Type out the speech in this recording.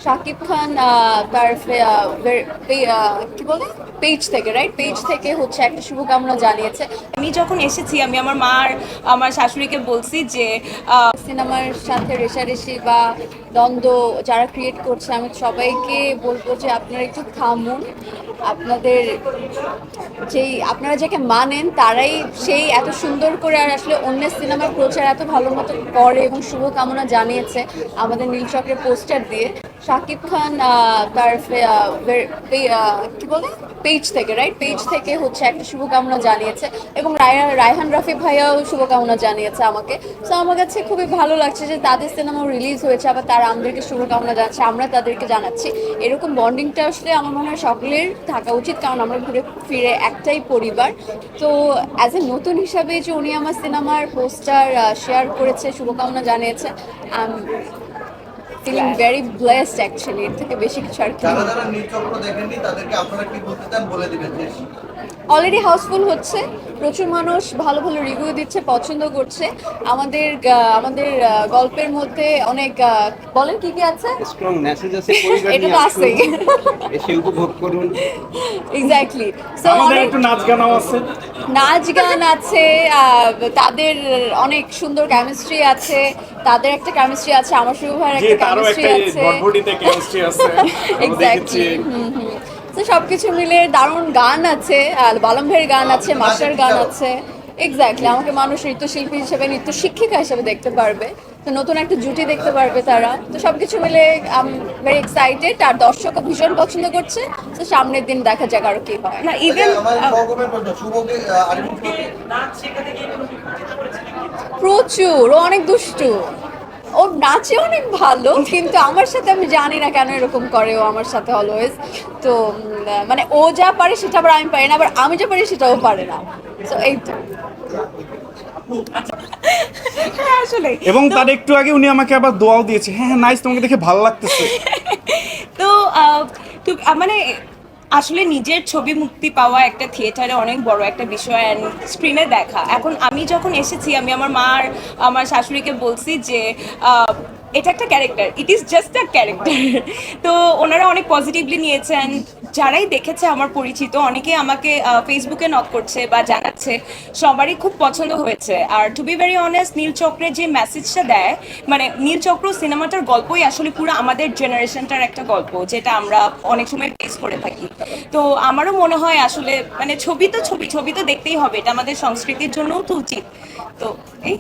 শাকিব খান তার কি বলে পেজ থেকে, রাইট, পেজ থেকে হচ্ছে একটা শুভকামনা জানিয়েছে। আমি যখন এসেছি আমি আমার শাশুড়িকে বলছি যে সিনেমার সাথে রেষারেষি বা দ্বন্দ্ব যারা ক্রিয়েট করছে, আমি সবাইকে বলবো যে আপনারা একটু থামুন। আপনাদের আপনারা যাকে মানেন তারাই সেই এত সুন্দর করে আর আসলে অন্যের সিনেমার প্রচার এত ভালো মতো করে এবং শুভকামনা জানিয়েছে আমাদের নীলচক্রের পোস্টার দিয়ে। শাকিব খান তার কি বলে পেজ থেকে, রাইট, পেজ থেকে হচ্ছে একটা শুভকামনা জানিয়েছে এবং রায়হান রাফি ভাইয়াও শুভকামনা জানিয়েছে আমাকে। তো আমার কাছে খুবই ভালো লাগছে যে তাদের সিনেমা রিলিজ হয়েছে, আবার তারা আমাদেরকে শুভকামনা জানাচ্ছে, আমরা তাদেরকে জানাচ্ছি। এরকম বন্ডিংটা আসলে আমার মনে হয় সকলের থাকা উচিত, কারণ আমরা ঘুরে ফিরে একটাই পরিবার। তো অ্যাজ এ নতুন হিসাবে যে উনি আমার সিনেমার পোস্টার শেয়ার করেছে, শুভকামনা জানিয়েছে, ফিলিং ভেরি ব্লেসড অ্যাকচুয়ালি। এর থেকে বেশি কিছু আর কি। যারা যারা নীল চক্র দেখেননি তাদেরকে আপনারা কি বলতে চান বলে দিবেন। অলরেডি হাউসফুল হচ্ছে, প্রচুর মানুষ ভালো ভালো রিভিউ দিচ্ছে, পছন্দ করছে। আমাদের গল্পের মধ্যে অনেক বলেন কি কি আছে, স্ট্রং মেসেজ আছে, পরিবার এটা নিয়ে তো আসুন, আছেই। এসে উপভোগ করুন। এক্স্যাক্টলি। সো আমাদের একটু নাচ গানও আছে। নাচ গান আছে, তাদের অনেক সুন্দর কেমিস্ট্রি আছে, তাদের একটা কেমিস্ট্রি আছে, আমার শুভ ভাইয়ের যে একটা তারও কেমিস্ট্রি একটা আছে। ভটভটিতে কেমিস্ট্রি আছে, আমরা দেখেছি। এক্স্যাক্টলি। তো সবকিছু মিলে দারুণ গান আছে, আর বালম ভাইয়ের গান আছে, মাস্টার গান আছে। এক্স্যাক্টলি, আমাকে মানুষ নৃত্যশিল্পী হিসেবে, নৃত্য শিক্ষিকা হিসেবে দেখতে পারবে। তো নতুন একটা জুটি দেখতে পারবে তারা। তো সবকিছু মিলে আমি ভেরি এক্সাইটেড, আর দর্শকও ভীষণ পছন্দ করছে। তো সামনের দিন দেখা যাক আরো কি হয়। না ইভেন প্রচুর, ও অনেক দুষ্টু, ও নাচে অনেক ভালো, কিন্তু আমার সাথে আমি জানি না কেন এরকম করে ও আমার সাথে অলওয়েজ। তো মানে ও যা পারে সেটা আবার আমি পারি না, আবার আমি যা পারি সেটাও পারে না। তো এই তো। আসলে এবং তার একটু আগে উনি আমাকে আবার দোয়াও দিয়েছে, হ্যাঁ হ্যাঁ নাইস, তোমাকে দেখে ভালো লাগতেছে। তো মানে আসলে নিজের ছবি মুক্তি পাওয়া একটা থিয়েটারে অনেক বড় একটা বিষয়, অ্যান্ড স্ক্রিনে দেখা। এখন আমি যখন এসেছি আমি আমার শাশুড়িকে বলছি যে এটা একটা character, it is just a character. তো ওনারা অনেক পজিটিভলি নিয়েছেন। যারাই দেখেছে আমার পরিচিত অনেকে আমাকে ফেসবুকে নক করছে বা জানাচ্ছে, সবারই খুব পছন্দ হয়েছে। আর টু বি ভেরি অনেস্ট, নীলচক্রের যে মেসেজটা দেয়, মানে নীলচক্র সিনেমাটার গল্পই আসলে পুরো আমাদের জেনারেশনটার একটা গল্প, যেটা আমরা অনেক সময় ফেস করে থাকি। তো আমারও মনে হয় আসলে মানে ছবি তো দেখতেই হবে, এটা আমাদের সংস্কৃতির জন্যও তো উচিত। তো এই